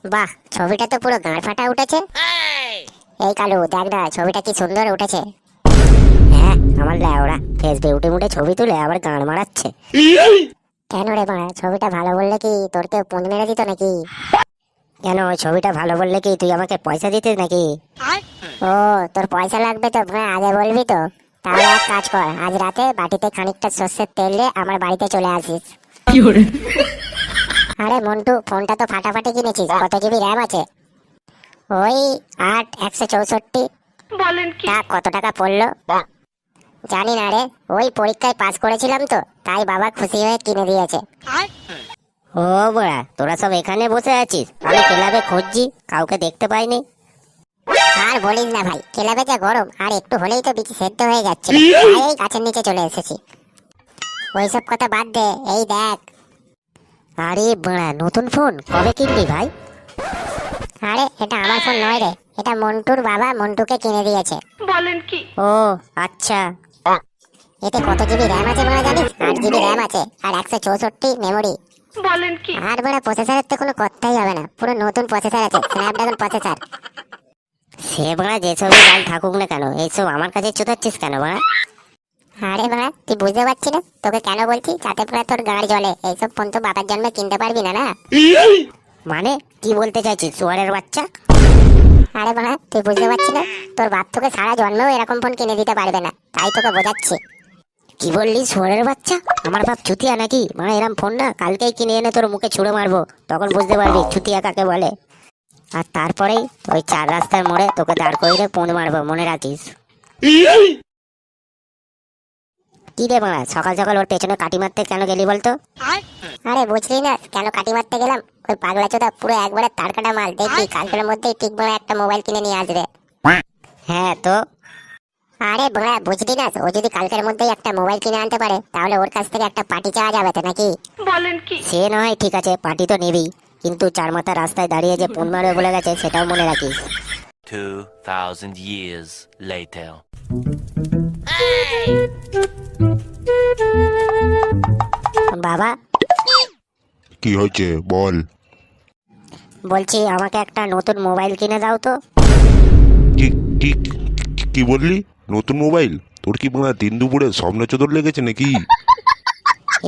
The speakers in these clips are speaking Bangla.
বাহ, ছবিটা তো পুরো গাঁড় ফাটা উঠেছে। এই কালু, দেখ না ছবিটা কি সুন্দর উঠেছে। হ্যাঁ, আমার ল্যাওড়া ফেসবুকে উঠে মুঠে ছবি তুলে আবার গান মারাচ্ছে। কেন রে মারা, ছবিটা ভালো বললে কি তোর কেউ পুঁজ মেরে দিত নাকি? কেন, ওই ছবিটা ভালো বললে কি তুই আমাকে পয়সা দিতিস নাকি? ও, তোর পয়সা লাগবে তো আগে বলবি তো। তাহলে এক কাজ কর, আজ রাতে বাটিতে খানিকটা সর্ষের তেল দিয়ে আমার বাড়িতে চলে আসিস। আরে মন্টু, ফোনটা তো ফাটাফাটি কিনেছিস, কত জিবি র্যাম আছে? ওই 8/164। বলেন কি? তা কত টাকা পড়লো? জানি না রে, ওই পরীক্ষায় পাস করেছিলাম তো, তাই বাবা খুশি হয়ে কিনে দিয়েছে। ও বড়া, তোরা সব এখানে বসে আছিস? আমি ক্লাবে খুঁজছি, কাউকে দেখতে পাইনি। আর বলিস না ভাই, ক্লাবে যা গরম, আর একটু হলেই তো বিচি সেদ্ধ হয়ে যাচ্ছে। এই গাছের নিচে চলে এসেছি। ওইসব কথা বাদ দে, এই দেখ। আরে বড়া, নতুন ফোন কবে কিনলি ভাই? আরে এটা আমার ফোন নয় রে, এটা মন্টুর বাবা মন্টুকে কিনে দিয়েছে। বলেন কি? ও আচ্ছা। এতে কত জিবি র্যাম আছে বড়া জানিস? 8 জিবি র্যাম আছে আর 164 মেমোরি। বলেন কি? আর বড়া প্রসেসরের তো কোনো কথাই হবে না, পুরো নতুন প্রসেসর আছে, স্ন্যাপড্রাগন প্রসেসর। সে বড়া যেসবই গাল থাকুক না কেন, এইসব আমার কাছে চুদাচ্ছিস কেন বড়া? আরে বড়া, তুই বুঝতে পারছি না তোকে কেন বলছি, যাতে পরে তোর গাড়ি জ্বলে। এইসব ফোন তো বাবার জন্মে কিনতে পারবি না, না? মানে কি বলতে চাইছিস শুয়ারের বাচ্চা? আরে বড়া, তুই বুঝতে পারছিস না, তোর বাপ তোকে সারা জন্মেও এরকম ফোন কিনে দিতে পারবে না, তাই তোকে বোঝাচ্ছি। কি বললি শুয়ারের বাচ্চা? আমার বাপ চুতিয়া নাকি? মানে এরকম ফোন না কালকেই কিনে এনে তোর মুখে ছুঁড়ে মারবো, তখন বুঝতে পারবি চুতিয়া কাকে বলে। আর তারপরেই ওই 4 রাস্তার মোড়ে তোকে দাঁড় করিয়ে পুঁজ মারবো, মনে রাখিস। কি রে মারা, সকাল সকাল ওর পেছনে কাটি মারতে কেন গেলি বলতো? আরে বুঝলি না কেন কাটি মারতে গেলাম? ওই পাগলা চোদা পুরো একবারে তার কাটা মাল, দেখবি কালকের মধ্যেই ঠিক বড় একটা মোবাইল কিনে নিয়ে আসবে। হ্যাঁ তো। আরে বড়া বুঝলি না, ও যদি কালকের মধ্যেই একটা মোবাইল কিনে আনতে পারে, তাহলে ওর কাছ থেকে একটা পার্টি চাওয়া যাবে তো নাকি? বলেন কি? সে নয় ঠিক আছে, পার্টি তো নেবেই, কিন্তু চার মাথা রাস্তায় দাঁড়িয়ে যে পুন মারবে বলে গেছে, সেটাও মনে রাখিস। 2000 years later. বাবা, কি হয়েছে বল? বলছি আমাকে একটা নতুন মোবাইল কিনে দাও তো। কি কি কি বললি? নতুন মোবাইল? তোর কি মনে দিন দুপুরে স্বপ্ন চোদর লেগেছে নাকি?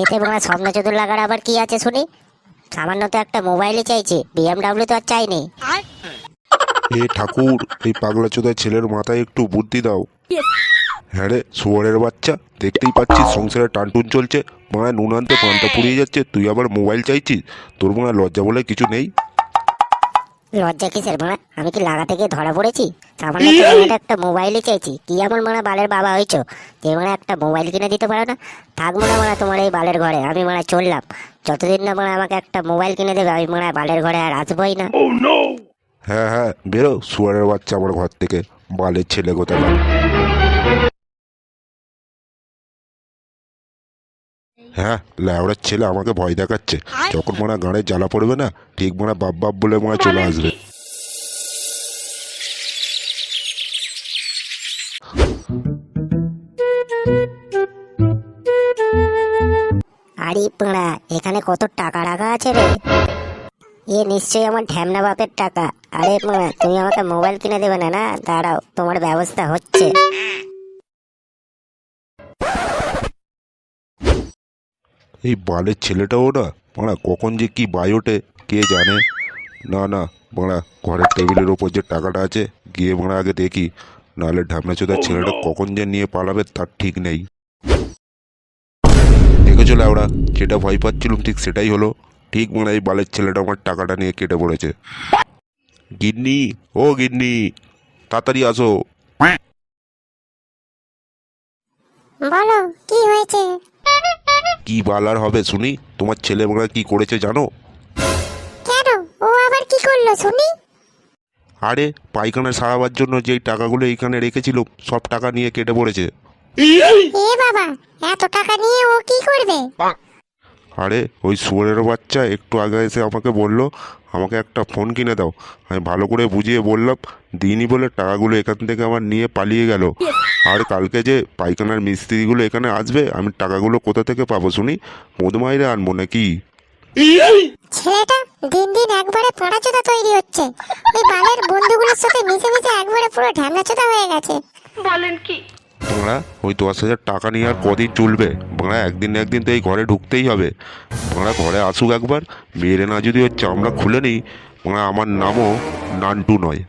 এতে বড় স্বপ্ন চতুর লাগার আবার কি আছে শুনি? সামান্য তো একটা মোবাইলই চাইছি, বিএমডাব্লিউ তো আর চাইনি। এ ঠাকুর, এই পাগলা চোদা ছেলের মাথায় একটু বুদ্ধি দাও। হ্যাঁ রে শুয়ারের বাচ্চা, দেখতেই পাচ্ছিস সংসারে টানটুন চলছে, মায়ের নুন আনতে পান্তা পুড়িয়ে যাচ্ছে, তুই আবার মোবাইল চাইছিস? তোর মনে লজ্জা বলে কিছু নেই? লজ্জা কিসের মারা? আমি কি লাগাতে গিয়ে ধরা পড়েছি? সামান্য তো মেয়েটা একটা মোবাইলই চাইছি, কি এমন মারা বালের বাবা হয়েছো যে মারা একটা মোবাইল কিনে দিতে পারো না? থাকবো না মারা তোমার এই বালের ঘরে, আমি মারা চললাম। যতদিন না মারা আমাকে একটা মোবাইল কিনে দেবে, আমি মারা বালের ঘরে আর আসবোই না। হ্যাঁ হ্যাঁ, বেরো শুয়ারের বাচ্চা আমার ঘর থেকে, বালের ছেলে কোথাকার। হ্যাঁ, ল্যাওড়ার ছেলে আমাকে ভয় দেখাচ্ছে, যখন মনে গাঁড়ে জ্বালা পড়বে না, ঠিক মনে বাপ বাপ বলে মনে চলে বলেন আসবে। কি? আরে পাড়া, এখানে কত টাকা রাখা আছে রে? এ নিশ্চয়ই আমার ঢ্যামনা বাপের টাকা। আরে পাড়া, তুমি আমাকে মোবাইল কিনে দেবে না? না দাঁড়াও, তোমার ব্যবস্থা হচ্ছে। এই বালের ছেলেটাও না মারা কখন যে কি বায়োটে কে জানে। না না মারা, ঘরের টেবিলের ওপর যে টাকাটা আছে গিয়ে মারা আগে দেখি, নাহলে ঢামনা চোদার ছেলেটা কখন যে নিয়ে পালাবে তার ঠিক নেই। দেখেছো ল্যাওড়া, যেটা ভয় পাচ্ছিলাম ঠিক সেটাই হলো। ঠিক মনে এই বালের ছেলেটা আমার টাকাটা নিয়ে কেটে পড়েছে। গিন্নি, ও গিন্নি, তাড়াতাড়ি আসো। বলো কি হয়েছে? কি বালার হবে শুনি, তোমার ছেলে মনে কি করেছে জানো? কেন, ও আবার কি করলো শুনি? আরে পায়খানা সারাবার জন্য যেই টাকাগুলো এইখানে রেখেছিল, সব টাকা নিয়ে কেটে পড়েছে। এ বাবা, এত টাকা নিয়ে ও কি করবে? আরে ওই শুয়োরের বাচ্চা একটু আগে এসে আমাকে বলল আমাকে একটা ফোন কিনে দাও। আমি ভালো করে বুঝিয়ে বললাম, দিইনি বলে টাকাগুলো এখান থেকে আমার নিয়ে পালিয়ে গেল। আর কালকে যে পায়খানার মিস্ত্রিগুলো এখানে আসবে, আমি টাকাগুলো কোথা থেকে পাবো শুনি? মধুমাইরে আনবো নাকি? ছেলেটা দিন দিন একবারে পড়াচোদা তৈরি হচ্ছে। ওই বালের বন্ধুগুলোর সাথে মিশে মিশে একবারে পুরো ঢ্যামনাচোদা হয়ে গেছে। বলেন কি? বাংলা ওই 10,000 টাকা নিয়ে আর কদিন চলবে বাংলা? একদিন না একদিন তো এই ঘরে ঢুকতেই হবে বাংলা। ঘরে আসুক একবার, মেরে না যদি ওর চামড়া খুলে নিই বাংলা। আমার নামও নান্টু নয়।